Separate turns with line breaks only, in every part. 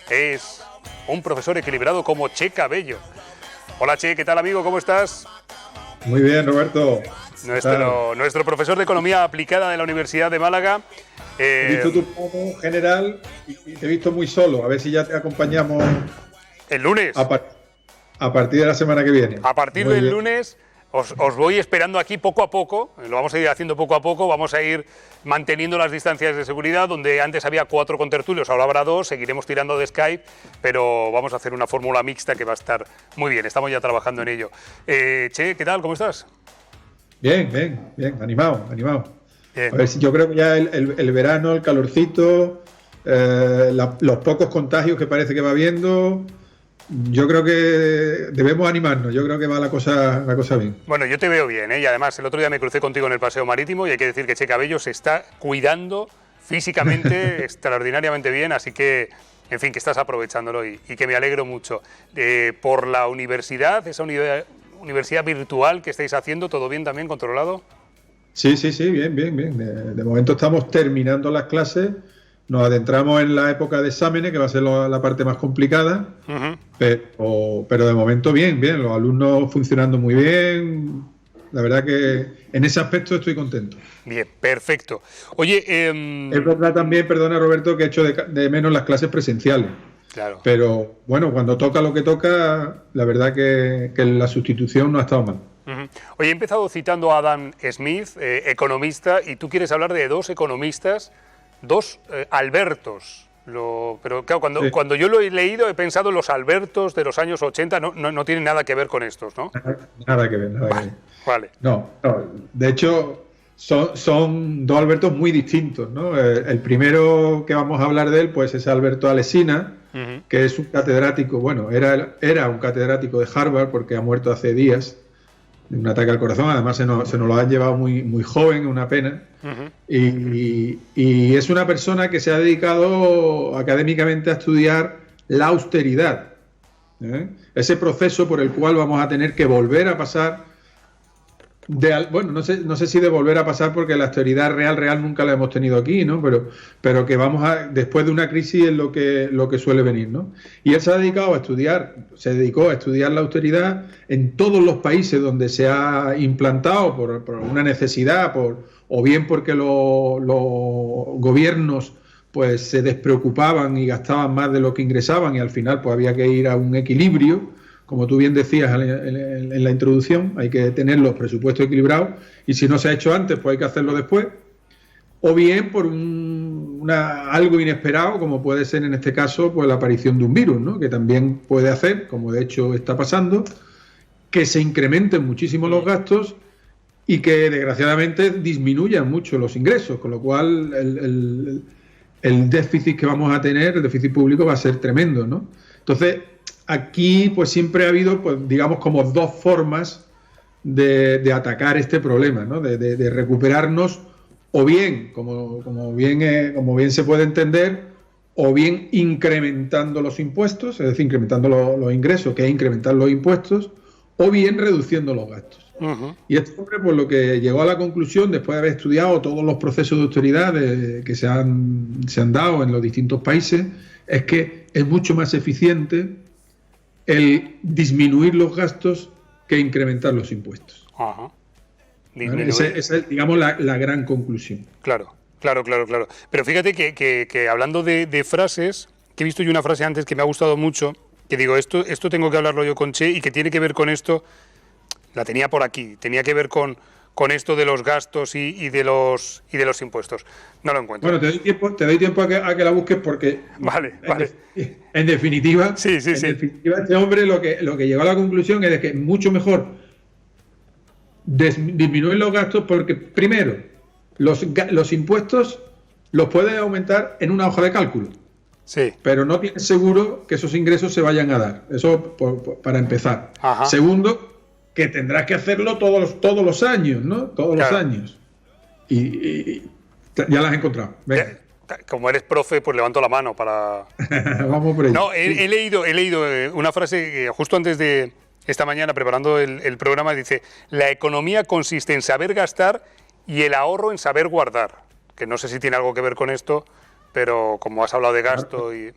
Es un profesor equilibrado como Che Cabello. Hola Che, ¿qué tal amigo? ¿Cómo estás?
Muy bien, Roberto.
Nuestro profesor de Economía Aplicada de la Universidad de Málaga.
He visto tu plano general y te he visto muy solo. A ver si ya te acompañamos
El lunes.
A partir de la semana que viene.
A partir
Muy
del
bien.
lunes os voy esperando aquí poco a poco. Lo vamos a ir haciendo poco a poco. Vamos a ir manteniendo las distancias de seguridad. Donde antes había 4 contertulios, ahora habrá 2. Seguiremos tirando de Skype, pero vamos a hacer una fórmula mixta que va a estar muy bien. Estamos ya trabajando en ello. Che, ¿qué tal? ¿Cómo estás?
Bien, animado.
Bien.
A ver si yo creo que ya el verano, el calorcito, los pocos contagios que parece que va habiendo, yo creo que debemos animarnos. Yo creo que va la cosa bien.
Bueno, yo te veo bien, ¿eh? Y además el otro día me crucé contigo en el paseo marítimo y hay que decir que Che Cabello se está cuidando físicamente extraordinariamente bien, así que, en fin, que estás aprovechándolo y que me alegro mucho. Por la universidad, esa universidad virtual que estáis haciendo, ¿todo bien también, controlado?
Sí, bien. De momento estamos terminando las clases. Nos adentramos en la época de exámenes, que va a ser la parte más complicada, pero de momento bien. Los alumnos funcionando muy bien. La verdad que en ese aspecto estoy contento.
Bien, perfecto. Oye,
Es verdad también, perdona Roberto, que he hecho de menos las clases presenciales.
claro.
Pero bueno, cuando toca lo que toca, la verdad que la sustitución no ha estado mal.
Oye, he empezado citando a Adam Smith, economista, y tú quieres hablar de 2 economistas, 2 Albertos. Pero claro, cuando yo lo he leído he pensado en los Albertos de los años 80, no tienen nada que ver con estos, ¿no?
Nada que ver.
Vale.
No. De hecho, son 2 Albertos muy distintos, ¿no? El primero que vamos a hablar de él, pues es Alberto Alesina, que es un catedrático, bueno, era un catedrático de Harvard porque ha muerto hace días de un ataque al corazón. Además se nos lo han llevado muy joven, una pena. Y es una persona que se ha dedicado académicamente a estudiar la austeridad, ese proceso por el cual vamos a tener que volver a pasar bueno, no sé si de volver a pasar, porque la austeridad real nunca la hemos tenido aquí, ¿no? Pero que después de una crisis es lo que suele venir, ¿no? Y él se dedicó a estudiar la austeridad en todos los países donde se ha implantado por una necesidad, o bien porque los gobiernos pues se despreocupaban y gastaban más de lo que ingresaban, y al final pues había que ir a un equilibrio. Como tú bien decías en la introducción, hay que tener los presupuestos equilibrados, y si no se ha hecho antes, pues hay que hacerlo después. O bien por algo inesperado, como puede ser en este caso pues la aparición de un virus, ¿no? Que también puede hacer, como de hecho está pasando, que se incrementen muchísimo los gastos y que desgraciadamente disminuyan mucho los ingresos, con lo cual el déficit que vamos a tener, el déficit público, va a ser tremendo, ¿no? Entonces, aquí pues siempre ha habido, pues digamos, como 2 formas de atacar este problema, ¿no? De recuperarnos, o bien, como bien se puede entender, o bien incrementando los impuestos, es decir, incrementando los ingresos, que es incrementar los impuestos, o bien reduciendo los gastos. Y este hombre, pues lo que llegó a la conclusión, después de haber estudiado todos los procesos de austeridad que se han dado en los distintos países, es que es mucho más eficiente el disminuir los gastos que incrementar los impuestos. ¿Vale? Esa es, digamos, la gran conclusión.
Claro. Pero fíjate que hablando de frases, que he visto yo una frase antes que me ha gustado mucho, que digo, esto tengo que hablarlo yo con Che, y que tiene que ver con esto, la tenía por aquí, tenía que ver con esto de los gastos y de los impuestos. No lo encuentro.
Bueno, te doy tiempo a que la busques, porque
Vale.
En definitiva,
Sí.
definitiva, este hombre lo que llegó a la conclusión es de que es mucho mejor disminuir los gastos, porque primero los impuestos los puedes aumentar en una hoja de cálculo.
Sí.
Pero no tienes seguro que esos ingresos se vayan a dar. Eso para empezar.
Ajá.
Segundo, que tendrás que hacerlo todos los años, ¿no? Todos los años. Y ya las has encontrado. Venga.
Como eres profe, pues levanto la mano para...
Vamos por ello.
No, he leído una frase que justo antes de esta mañana, preparando el programa, dice: la economía consiste en saber gastar y el ahorro en saber guardar. Que no sé si tiene algo que ver con esto, pero como has hablado de gasto y...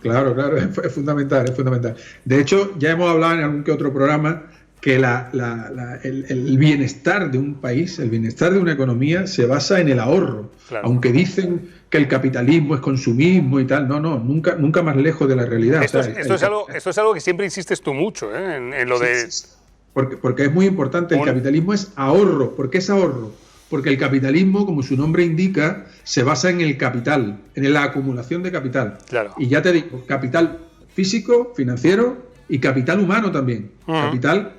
Claro, claro, es fundamental, es fundamental. De hecho, ya hemos hablado en algún que otro programa que el bienestar de un país, el bienestar de una economía se basa en el ahorro.
Claro.
Aunque dicen que el capitalismo es consumismo y tal, no, nunca más lejos de la realidad.
Esto es algo que siempre insistes tú mucho, en lo de...
Sí. Porque es muy importante, el capitalismo es ahorro. ¿Por qué es ahorro? Porque el capitalismo, como su nombre indica, se basa en el capital, en la acumulación de capital.
Claro.
Y ya te digo, capital físico, financiero y capital humano también. Capital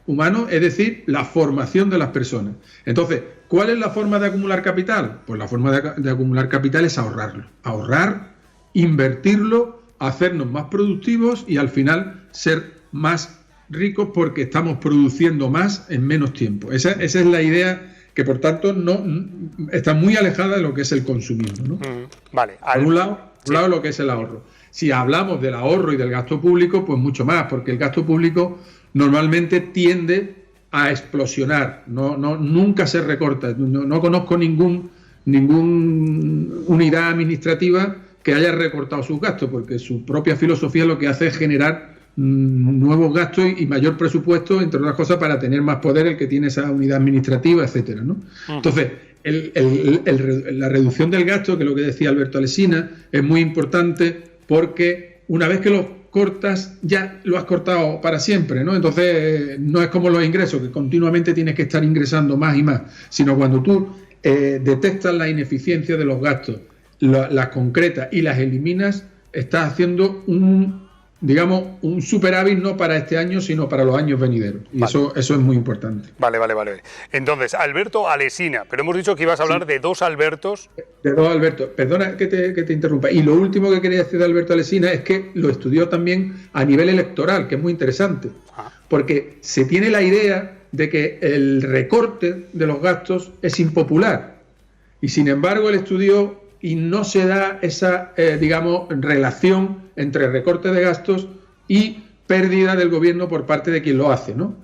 humano, es decir, la formación de las personas. Entonces, ¿cuál es la forma de acumular capital? Pues la forma de acumular capital es ahorrarlo. Ahorrar, invertirlo, hacernos más productivos y al final ser más ricos porque estamos produciendo más en menos tiempo. Esa es la idea, que por tanto no está muy alejada de lo que es el consumismo, ¿no?
Vale.
Por un lado lo que es el ahorro. Si hablamos del ahorro y del gasto público, pues mucho más, porque el gasto público normalmente tiende a explosionar, nunca se recorta. No conozco ninguna unidad administrativa que haya recortado sus gastos, porque su propia filosofía lo que hace es generar nuevos gastos y mayor presupuesto, entre otras cosas, para tener más poder el que tiene esa unidad administrativa, etcétera, ¿no? Entonces, la reducción del gasto, que es lo que decía Alberto Alsina, es muy importante porque una vez que lo cortas, ya lo has cortado para siempre, ¿no? Entonces, no es como los ingresos, que continuamente tienes que estar ingresando más y más, sino cuando tú detectas la ineficiencia de los gastos, las concretas y las eliminas, estás haciendo un superávit no para este año, sino para los años venideros. Y vale. Eso es muy importante.
Vale. Entonces, Alberto Alsina, pero hemos dicho que ibas a hablar de dos Albertos.
De dos Albertos. Perdona que te interrumpa. Y lo último que quería decir de Alberto Alsina es que lo estudió también a nivel electoral, que es muy interesante. Porque se tiene la idea de que el recorte de los gastos es impopular. Y sin embargo, él estudió y no se da esa, relación entre recorte de gastos y pérdida del gobierno por parte de quien lo hace, ¿no?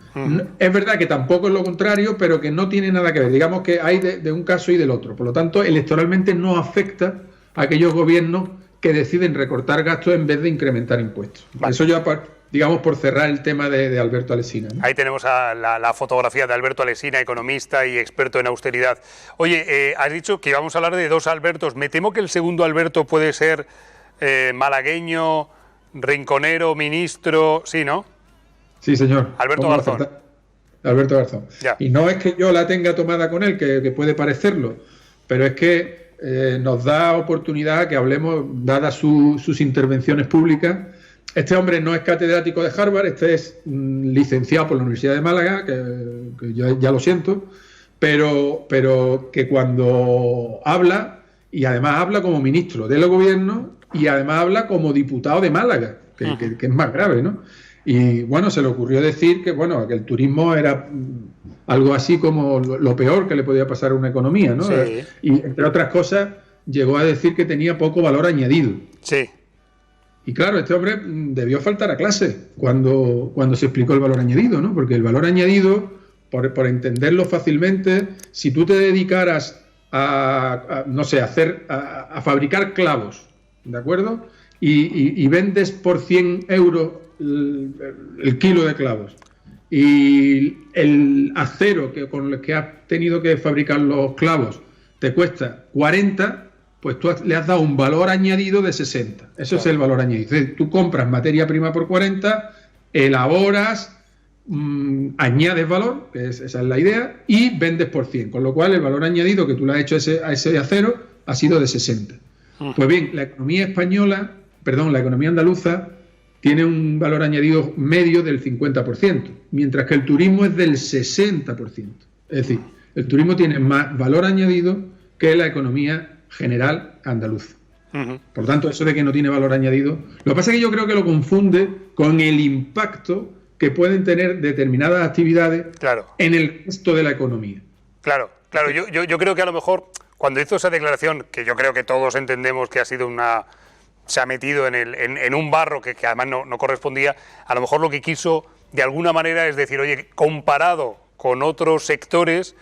Es verdad que tampoco es lo contrario, pero que no tiene nada que ver. Digamos que hay de un caso y del otro. Por lo tanto, electoralmente no afecta a aquellos gobiernos que deciden recortar gastos en vez de incrementar impuestos. Vale. Eso ya, por cerrar el tema de Alberto Alsina, ¿no?
Ahí tenemos la fotografía de Alberto Alsina, economista y experto en austeridad. Oye, has dicho que íbamos a hablar de dos Albertos. Me temo que el segundo Alberto puede ser malagueño, rinconero, ministro, ¿sí, no?
Sí, señor.
Alberto Garzón.
Alberto Garzón. Ya. Y no es que yo la tenga tomada con él, que puede parecerlo, pero es que nos da oportunidad que hablemos, dadas sus intervenciones públicas. Este hombre no es catedrático de Harvard, este es licenciado por la Universidad de Málaga, que ya lo siento, pero que cuando habla, y además habla como ministro del gobierno, y además habla como diputado de Málaga, que es más grave, ¿no? Y bueno, se le ocurrió decir que el turismo era algo así como lo peor que le podía pasar a una economía, ¿no? Sí. Y entre otras cosas, llegó a decir que tenía poco valor añadido.
Sí.
Y claro, este hombre debió faltar a clase cuando se explicó el valor añadido, ¿no? Porque el valor añadido, por entenderlo fácilmente, si tú te dedicaras a fabricar clavos, ¿de acuerdo? Y vendes por 100 euros el kilo de clavos, y el acero con el que has tenido que fabricar los clavos te cuesta 40, pues tú le has dado un valor añadido de 60. Eso es el valor añadido. Es decir, tú compras materia prima por 40, elaboras, añades valor, esa es la idea, y vendes por 100. Con lo cual, el valor añadido que tú le has hecho a ese acero ha sido de 60. Pues bien, la economía andaluza tiene un valor añadido medio del 50%, mientras que el turismo es del 60%. Es decir, el turismo tiene más valor añadido que la economía general andaluza. Por tanto, eso de que no tiene valor añadido, lo que pasa es que yo creo que lo confunde con el impacto que pueden tener determinadas actividades en el resto de la economía.
Claro. Yo creo que a lo mejor cuando hizo esa declaración, que yo creo que todos entendemos que ha sido se ha metido en un barro que además no correspondía, a lo mejor lo que quiso de alguna manera es decir, oye, comparado con otros sectores,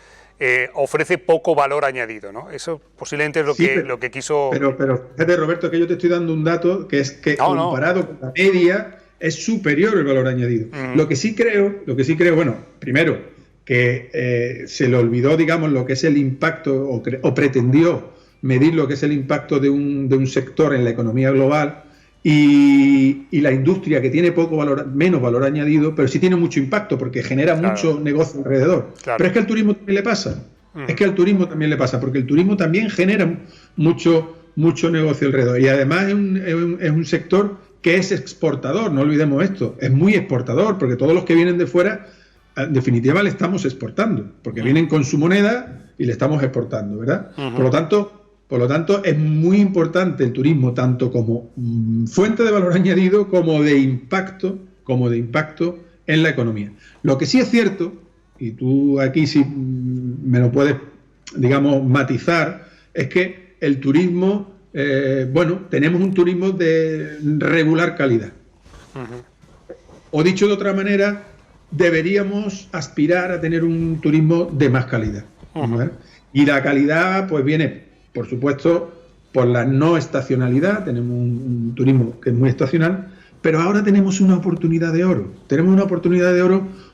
ofrece poco valor añadido, ¿no? Eso posiblemente es lo que quiso...
Pero fíjate, Roberto, que yo te estoy dando un dato que es que comparado con la media es superior el valor añadido. Lo que sí creo, bueno, primero, que se le olvidó, digamos, lo que es el impacto, o pretendió medir lo que es el impacto de un sector en la economía global, y la industria, que tiene menos valor añadido, pero sí tiene mucho impacto porque genera mucho negocio alrededor. Pero es que al turismo también le pasa. Porque el turismo también genera mucho negocio alrededor. Y además es un sector que es exportador, no olvidemos esto. Es muy exportador, porque todos los que vienen de fuera, en definitiva, le estamos exportando, porque vienen con su moneda y le estamos exportando, ¿verdad? Por lo tanto, es muy importante el turismo, tanto como fuente de valor añadido como de impacto en la economía. Lo que sí es cierto, y tú aquí sí me lo puedes, digamos, matizar, es que el turismo, tenemos un turismo de regular calidad. O dicho de otra manera, deberíamos aspirar a tener un turismo de más calidad. ¿Vale? Y la calidad, pues viene, por supuesto, por la no estacionalidad. Tenemos un turismo que es muy estacional, pero ahora tenemos una oportunidad de oro.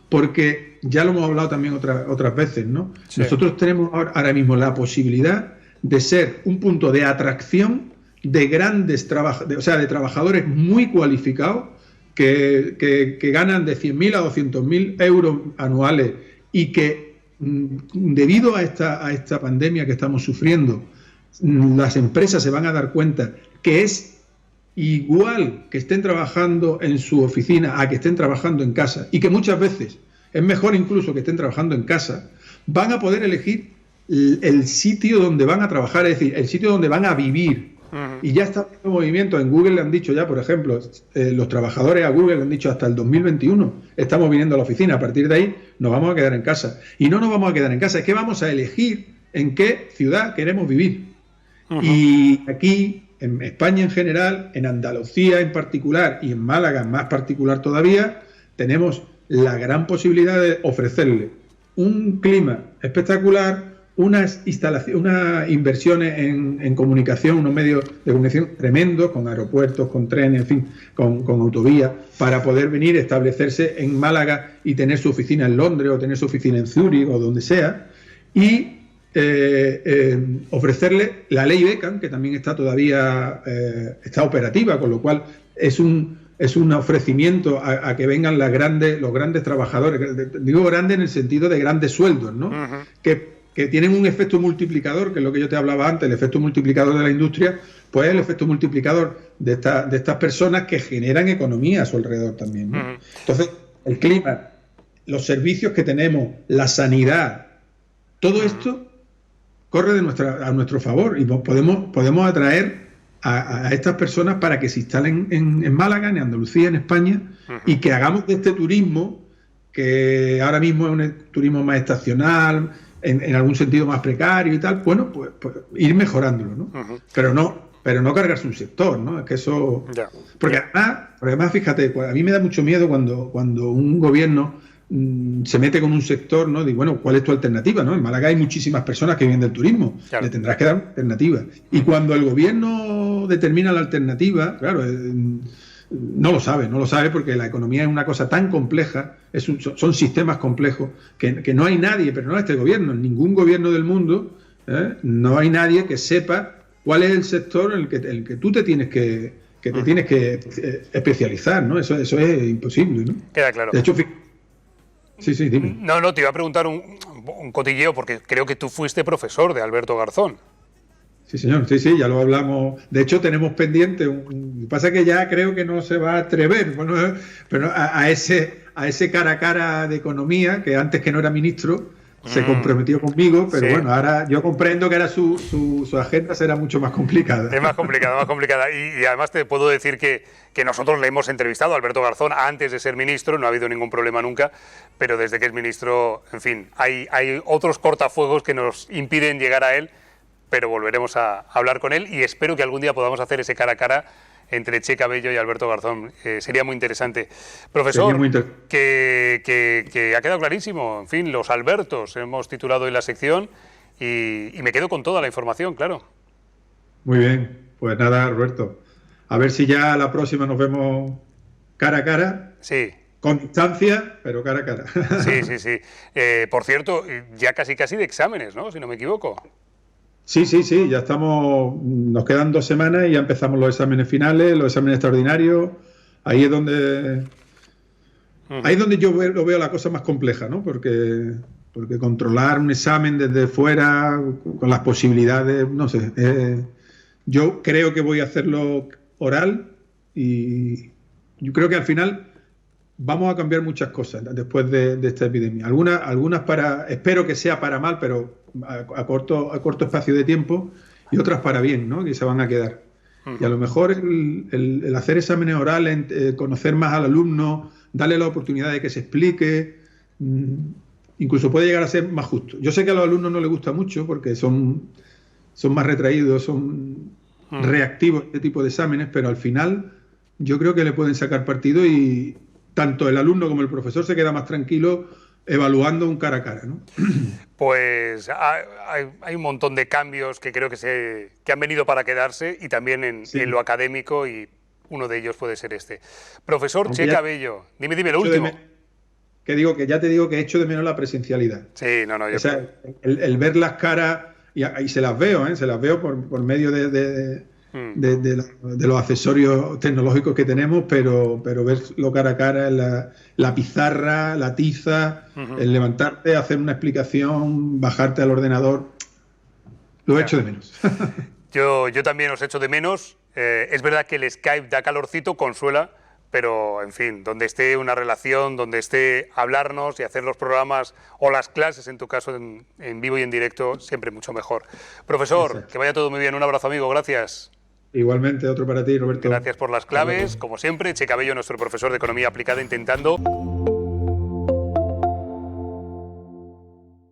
Porque ya lo hemos hablado también otras veces, ¿no? Sí. Nosotros tenemos ahora mismo la posibilidad de ser un punto de atracción de grandes de trabajadores muy cualificados que ganan de 100.000 a 200.000 euros anuales, y que debido a esta pandemia que estamos sufriendo, las empresas se van a dar cuenta que es igual que estén trabajando en su oficina a que estén trabajando en casa, y que muchas veces es mejor incluso que estén trabajando en casa. Van a poder elegir el sitio donde van a trabajar, es decir, el sitio donde van a vivir. Y ya está el movimiento. En Google le han dicho ya, por ejemplo, los trabajadores a Google le han dicho hasta el 2021 estamos viniendo a la oficina, a partir de ahí nos vamos a quedar en casa. Y no nos vamos a quedar en casa, es que vamos a elegir en qué ciudad queremos vivir. Y aquí, en España en general, en Andalucía en particular y en Málaga en más particular todavía, tenemos la gran posibilidad de ofrecerle un clima espectacular, unas inversiones en comunicación, unos medios de comunicación tremendos, con aeropuertos, con trenes, en fin, con autovías, para poder venir, establecerse en Málaga y tener su oficina en Londres, o tener su oficina en Zúrich, o donde sea, y ofrecerle la ley Beckham, que también está todavía está operativa, con lo cual es un ofrecimiento a que vengan los grandes trabajadores. Digo grandes en el sentido de grandes sueldos, ¿no? Que tienen un efecto multiplicador, que es lo que yo te hablaba antes, el efecto multiplicador de la industria, pues el efecto multiplicador de estas personas que generan economía a su alrededor también, ¿no? Entonces, el clima, los servicios que tenemos, la sanidad, todo esto corre a nuestro favor, y podemos atraer a estas personas para que se instalen en Málaga, en Andalucía, en España, y que hagamos de este turismo, que ahora mismo es un turismo más estacional, en algún sentido más precario y tal, bueno, pues ir mejorándolo, ¿no? Pero no cargarse un sector, ¿no? Es que eso... Porque además, fíjate, pues a mí me da mucho miedo cuando un gobierno se mete con un sector, ¿no? Digo, bueno, ¿cuál es tu alternativa, no? En Málaga hay muchísimas personas que viven del turismo, le tendrás que dar una alternativa. Y cuando el gobierno determina la alternativa, claro, no lo sabe porque la economía es una cosa tan compleja, son sistemas complejos, que no hay nadie, pero no este gobierno, en ningún gobierno del mundo, no hay nadie que sepa cuál es el sector en el que tú te tienes que especializar, ¿no? Eso es imposible, ¿no?
Queda claro.
De hecho, sí, dime.
No, te iba a preguntar un cotilleo, porque creo que tú fuiste profesor de Alberto Garzón.
Sí, señor, sí, ya lo hablamos. De hecho, tenemos pendiente, pasa que ya creo que no se va a atrever, bueno, pero a ese cara a cara de economía, que antes, que no era ministro, se comprometió conmigo, pero bueno, ahora yo comprendo que ahora su agenda será mucho más complicada.
Es más complicada. Y además te puedo decir que nosotros le hemos entrevistado a Alberto Garzón antes de ser ministro, no ha habido ningún problema nunca, pero desde que es ministro, en fin, hay otros cortafuegos que nos impiden llegar a él, pero volveremos a hablar con él, y espero que algún día podamos hacer ese cara a cara entre Che Cabello y Alberto Garzón. Sería muy interesante. Profesor, que ha quedado clarísimo. En fin, los Albertos hemos titulado hoy la sección y me quedo con toda la información, claro.
Muy bien, pues nada, Roberto. A ver si ya la próxima nos vemos cara a cara.
Sí.
Con distancia, pero cara a cara.
Sí. Por cierto, ya casi de exámenes, ¿no? Si no me equivoco.
Sí, ya estamos, nos quedan 2 semanas y ya empezamos los exámenes finales, los exámenes extraordinarios. Ahí es donde yo lo veo la cosa más compleja, ¿no? Porque controlar un examen desde fuera, con las posibilidades, no sé. Yo creo que voy a hacerlo oral y yo creo que al final vamos a cambiar muchas cosas después de esta epidemia. Algunas espero que sea para mal, pero a corto espacio de tiempo, y otras para bien, ¿no? Que se van a quedar. Y a lo mejor el hacer exámenes orales, conocer más al alumno, darle la oportunidad de que se explique, incluso puede llegar a ser más justo. Yo sé que a los alumnos no les gusta mucho porque son más retraídos, son reactivos a este tipo de exámenes, pero al final yo creo que le pueden sacar partido y tanto el alumno como el profesor se queda más tranquilo evaluando un cara a cara, ¿no?
Pues hay un montón de cambios que creo que han venido para quedarse y también en lo académico, y uno de ellos puede ser este. Profesor Che Cabello, dime lo último.
Ya te digo que echo de menos la presencialidad.
Sí, no.
O sea, el ver las caras, y se las veo por medio de los accesorios tecnológicos que tenemos, pero verlo cara a cara, la pizarra, la tiza, el levantarte, hacer una explicación, bajarte al ordenador, lo echo de menos.
Yo también os echo de menos. Es verdad que el Skype da calorcito, consuela, pero en fin, donde esté una relación, donde esté hablarnos y hacer los programas o las clases, en tu caso, en vivo y en directo, siempre mucho mejor. Profesor, exacto, que vaya todo muy bien. Un abrazo, amigo. Gracias.
Igualmente, otro para ti, Roberto.
Gracias por las claves. Como siempre, Che Cabello, nuestro profesor de Economía Aplicada, intentando